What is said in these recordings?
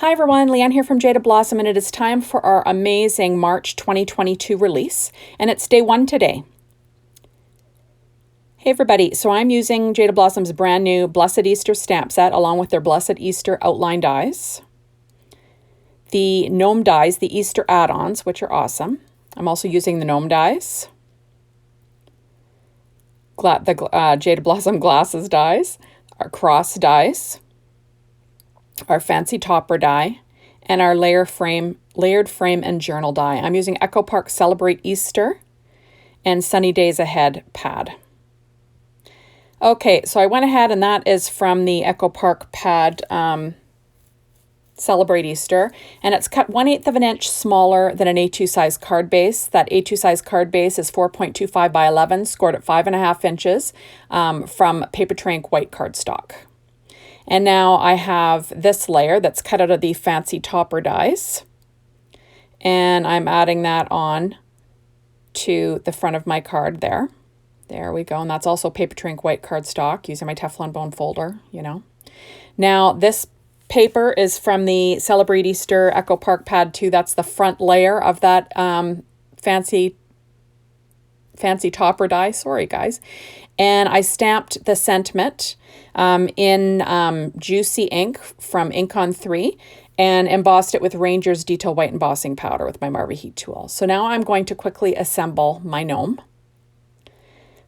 Hi everyone, Leanne here from Jaded Blossom, and it is time for our amazing March 2022 release, and it's day 1 today. Hey everybody, so I'm using Jaded Blossom's brand new Blessed Easter stamp set along with their Blessed Easter outline dies, the Gnome dies, the Easter Add Ons, which are awesome. I'm also using the Gnome dies, the Jaded Blossom Glasses dies, our cross dies, our fancy topper die, and our layered frame and journal die. I'm using Echo Park Celebrate Easter and Sunny Days Ahead pad. Okay, so I went ahead, and that is from the Echo Park pad Celebrate Easter, and it's cut 1/8 of an inch smaller than an A2 size card base. That A2 size card base is 4.25 by 11, scored at 5.5 inches from Paper Train white cardstock. And now I have this layer that's cut out of the fancy topper dies, and I'm adding that on to the front of my card there. There we go, and that's also Paper Train white cardstock using my Teflon bone folder, you know. Now this paper is from the Celebrate Easter Echo Park Pad 2. That's the front layer of that fancy topper die. Sorry, guys. And I stamped the sentiment in Juicy ink from Ink on 3 and embossed it with Ranger's Detail White Embossing Powder with my Marva Heat tool. So now I'm going to quickly assemble my gnome.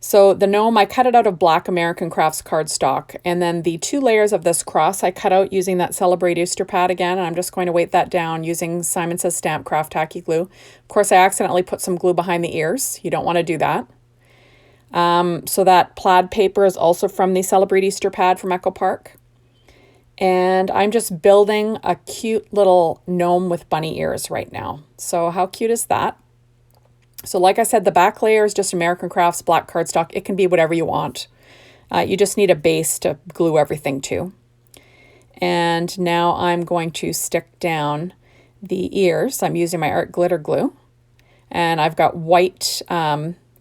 So the gnome, I cut it out of black American Crafts cardstock, and then the 2 layers of this cross I cut out using that Celebrate Easter pad again, and I'm just going to weight that down using Simon Says Stamp Craft Tacky Glue. Of course, I accidentally put some glue behind the ears. You don't want to do that. So that plaid paper is also from the Celebrate Easter pad from Echo Park. And I'm just building a cute little gnome with bunny ears right now. So how cute is that? So like I said, the back layer is just American Crafts black cardstock. It can be whatever you want. You just need a base to glue everything to. And now I'm going to stick down the ears. I'm using my Art Glitter Glue. And I've got white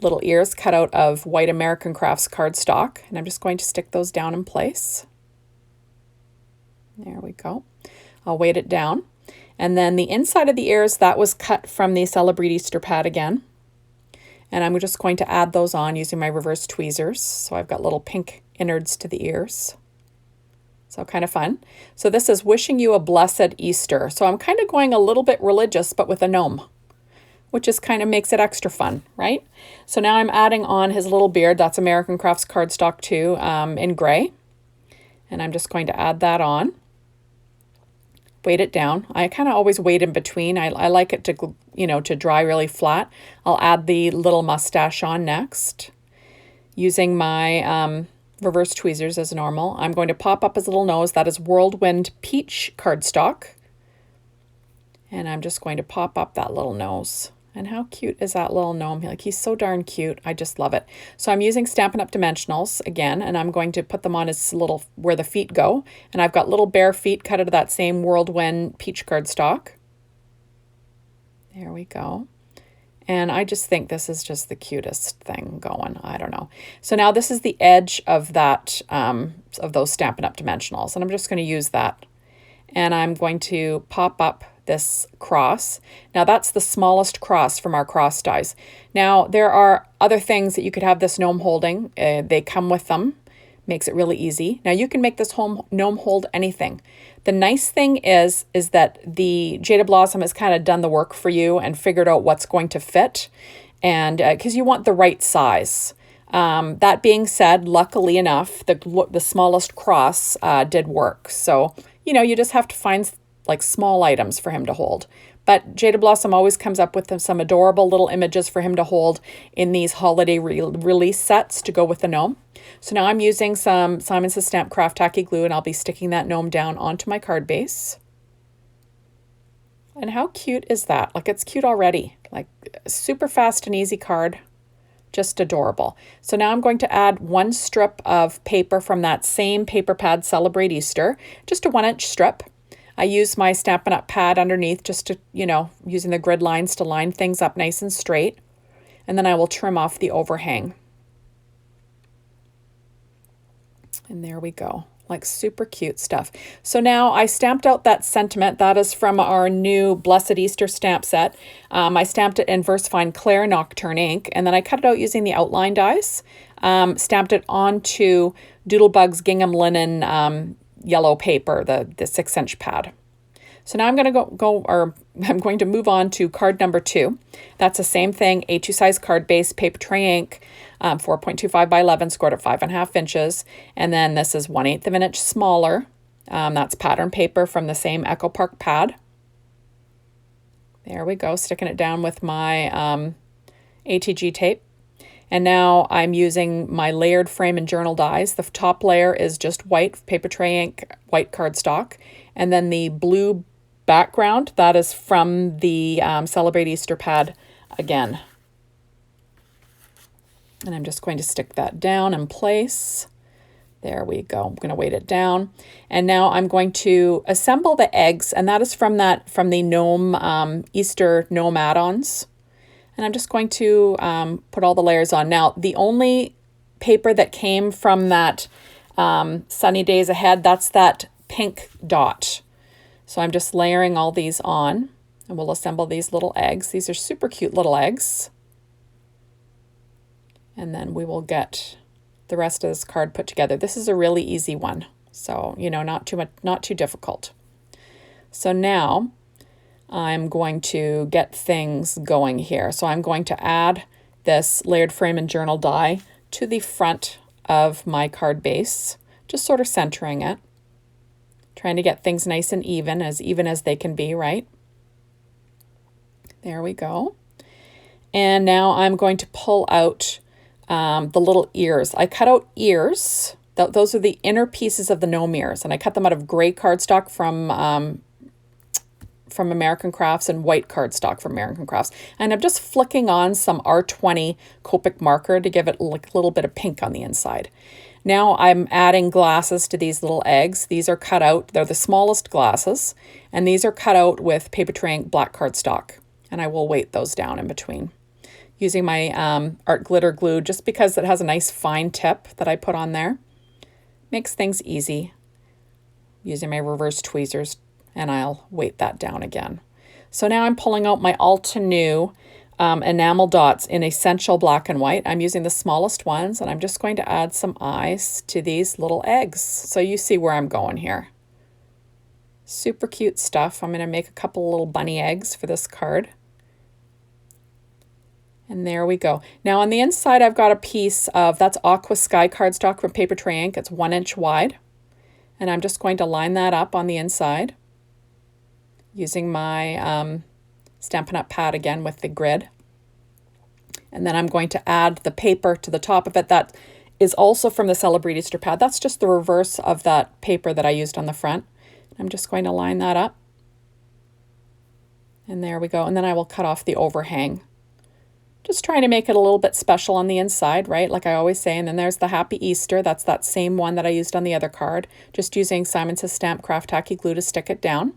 little ears cut out of white American Crafts cardstock. And I'm just going to stick those down in place. There we go. I'll weight it down. And then the inside of the ears, that was cut from the Celebrate Easter pad again. And I'm just going to add those on using my reverse tweezers. So I've got little pink innards to the ears. So kind of fun. So this is Wishing You a Blessed Easter. So I'm kind of going a little bit religious, but with a gnome, which just kind of makes it extra fun, right? So now I'm adding on his little beard. That's American Crafts cardstock too, in gray. And I'm just going to add that on. Weight it down. I kind of always weight in between. I like it to, to dry really flat. I'll add the little mustache on next using my reverse tweezers as normal. I'm going to pop up his little nose. That is Whirlwind Peach cardstock. And I'm just going to pop up that little nose. And how cute is that little gnome? Like, he's so darn cute. I just love it. So I'm using Stampin' Up! Dimensionals again, and I'm going to put them on his little, where the feet go. And I've got little bare feet cut out of that same Whirlwind Peach cardstock. There we go. And I just think this is just the cutest thing going. I don't know. So now this is the edge of that, of those Stampin' Up! Dimensionals. And I'm just going to use that. And I'm going to pop up this cross. Now that's the smallest cross from our cross dies. Now there are other things that you could have this gnome holding. They come with them. Makes it really easy. Now you can make this gnome hold anything. The nice thing is that the Jaded Blossom has kind of done the work for you and figured out what's going to fit, and because you want the right size. That being said, luckily enough, the smallest cross did work. So, you just have to find like small items for him to hold. But Jaded Blossom always comes up with some adorable little images for him to hold in these holiday release sets to go with the gnome. So now I'm using some Simon Says Stamp Craft Tacky Glue, and I'll be sticking that gnome down onto my card base. And how cute is that? Like, it's cute already. Like, super fast and easy card. Just adorable. So now I'm going to add 1 strip of paper from that same paper pad Celebrate Easter, just a 1-inch strip. I use my Stampin' Up! Pad underneath just to, using the grid lines to line things up nice and straight. And then I will trim off the overhang. And there we go. Like super cute stuff. So now I stamped out that sentiment. That is from our new Blessed Easter stamp set. I stamped it in VersaFine Claire Nocturne ink, and then I cut it out using the outline dies. Stamped it onto Doodlebug's gingham linen yellow paper, the 6-inch pad. So now I'm going to I'm going to move on to card number 2. That's the same thing, A2 size card base, paper tray ink, 4.25 by 11, scored at 5.5 inches. And then this is 1/8 of an inch smaller. That's pattern paper from the same Echo Park pad. There we go, sticking it down with my ATG tape. And now I'm using my layered frame and journal dies. The top layer is just white paper tray ink, white cardstock. And then the blue background, that is from the Celebrate Easter pad again. And I'm just going to stick that down in place. There we go. I'm going to weight it down. And now I'm going to assemble the eggs, and that is from the Gnome Easter Gnome Add Ons. And I'm just going to put all the layers on. Now, the only paper that came from that Sunny Days Ahead, that's that pink dot. So I'm just layering all these on, and we'll assemble these little eggs. These are super cute little eggs. And then we will get the rest of this card put together. This is a really easy one, so, you know, not too difficult. So now I'm going to get things going here. So I'm going to add this layered frame and journal die to the front of my card base, just sort of centering it. Trying to get things nice and even as they can be, right? There we go. And now I'm going to pull out the little ears. I cut out ears. Those are the inner pieces of the gnome ears, and I cut them out of gray cardstock from American Crafts and white cardstock from American Crafts. And I'm just flicking on some R20 Copic marker to give it like a little bit of pink on the inside. Now I'm adding glasses to these little eggs. These are cut out. They're the smallest glasses, and these are cut out with paper tray ink black cardstock. And I will weight those down in between. Using my art glitter glue, just because it has a nice fine tip that I put on there. Makes things easy. Using my reverse tweezers, and I'll weight that down again. So now I'm pulling out my Altenew enamel dots in Essential Black and White. I'm using the smallest ones, and I'm just going to add some eyes to these little eggs. So you see where I'm going here. Super cute stuff. I'm going to make a couple little bunny eggs for this card. And there we go. Now on the inside, I've got a piece of, that's Aqua Sky cardstock from Paper Tray Ink. It's 1 inch wide. And I'm just going to line that up on the inside using my Stampin' Up! Pad again with the grid. And then I'm going to add the paper to the top of it. That is also from the Celebrate Easter pad. That's just the reverse of that paper that I used on the front. I'm just going to line that up. And there we go. And then I will cut off the overhang. Just trying to make it a little bit special on the inside, right? Like I always say. And then there's the Happy Easter. That's that same one that I used on the other card. Just using Simon Says Stamp Craft Tacky Glue to stick it down.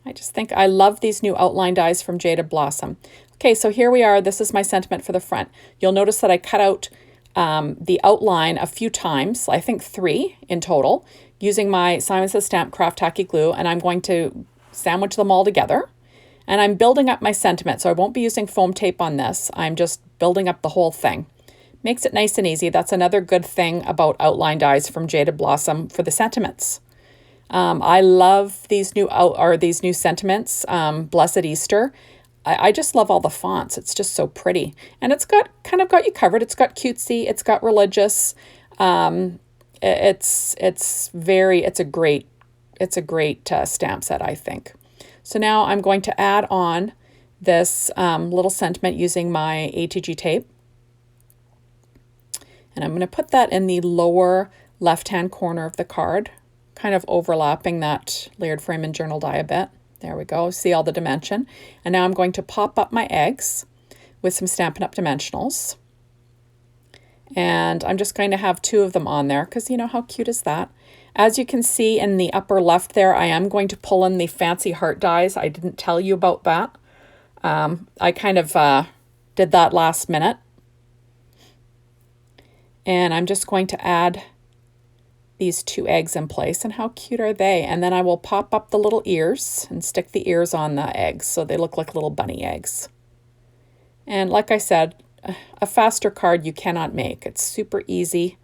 I just think I love these new outline dies from Jaded Blossom. Okay, so here we are. This is my sentiment for the front. You'll notice that I cut out the outline a few times, I think 3 in total, using my Simon Says Stamp Craft Tacky Glue, and I'm going to sandwich them all together. And I'm building up my sentiment, so I won't be using foam tape on this. I'm just building up the whole thing. Makes it nice and easy. That's another good thing about outline dies from Jaded Blossom for the sentiments. I love these new sentiments, Blessed Easter. I just love all the fonts. It's just so pretty. And it's got you covered. It's got cutesy, it's got religious. It's a great stamp set, I think. So now I'm going to add on this little sentiment using my ATG tape. And I'm going to put that in the lower left-hand corner of the card, kind of overlapping that layered frame and journal die a bit. There we go. See all the dimension. And now I'm going to pop up my eggs with some Stampin' Up! Dimensionals. And I'm just going to have 2 of them on there because, you know, how cute is that? As you can see in the upper left there, I am going to pull in the fancy heart dies. I didn't tell you about that. I kind of did that last minute. And I'm just going to add these 2 eggs in place, and how cute are they? And then I will pop up the little ears and stick the ears on the eggs so they look like little bunny eggs. And like I said, a faster card you cannot make. It's super easy.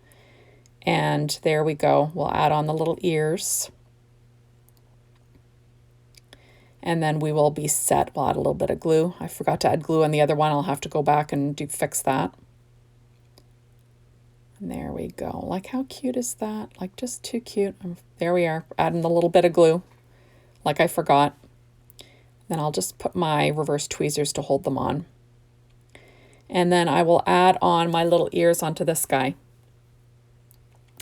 And there we go. We'll add on the little ears. And then we will be set. We'll add a little bit of glue. I forgot to add glue on the other one. I'll have to go back and fix that. And there we go. Like, how cute is that? Like, just too cute. There we are, adding a little bit of glue, like I forgot. Then I'll just put my reverse tweezers to hold them on. And then I will add on my little ears onto this guy.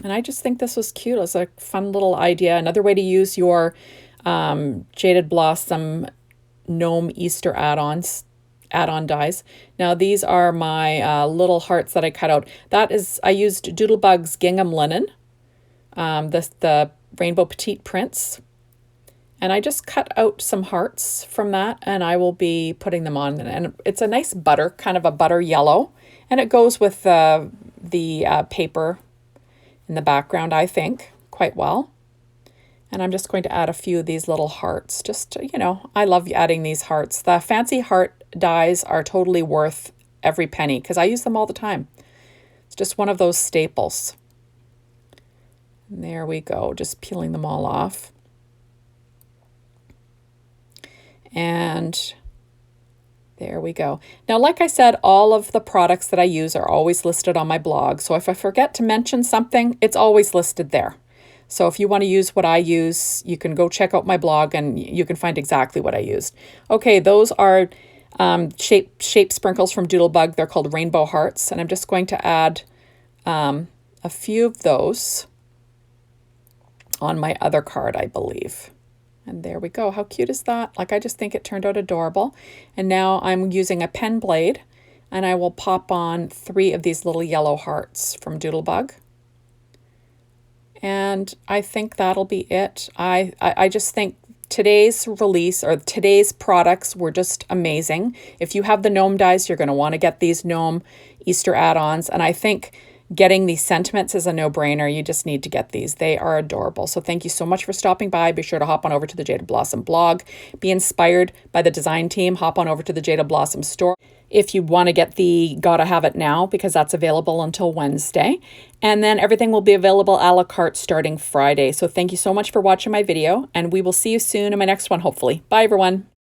And I just think this was cute. It was a fun little idea. Another way to use your Jaded Blossom Gnome Easter add-on dies. Now these are my little hearts that I cut out. That is, I used Doodlebug's gingham linen, the Rainbow Petite prints, and I just cut out some hearts from that, and I will be putting them on. And it's a nice butter, kind of a butter yellow, and it goes with the paper in the background, I think, quite well. And I'm just going to add a few of these little hearts. Just, you know, I love adding these hearts. The fancy heart dies are totally worth every penny because I use them all the time. It's just one of those staples. And there we go, just peeling them all off. And there we go. Now, like I said, all of the products that I use are always listed on my blog. So if I forget to mention something, it's always listed there. So if you want to use what I use, you can go check out my blog and you can find exactly what I used. Okay, those are shape sprinkles from Doodlebug. They're called rainbow hearts. And I'm just going to add a few of those on my other card, I believe. And there we go. How cute is that? Like, I just think it turned out adorable. And now I'm using a pen blade and I will pop on 3 of these little yellow hearts from Doodlebug. And I think that'll be it. I just think today's release or today's products were just amazing. If you have the Gnome dies, you're going to want to get these Gnome Easter add-ons. And I think getting these sentiments is a no-brainer. You just need to get these. They are adorable. So thank you so much for stopping by. Be sure to hop on over to the Jaded Blossom blog. Be inspired by the design team. Hop on over to the Jaded Blossom store if you want to get the Gotta Have It Now, because that's available until Wednesday. And then everything will be available a la carte starting Friday. So thank you so much for watching my video, and we will see you soon in my next one, hopefully. Bye, everyone.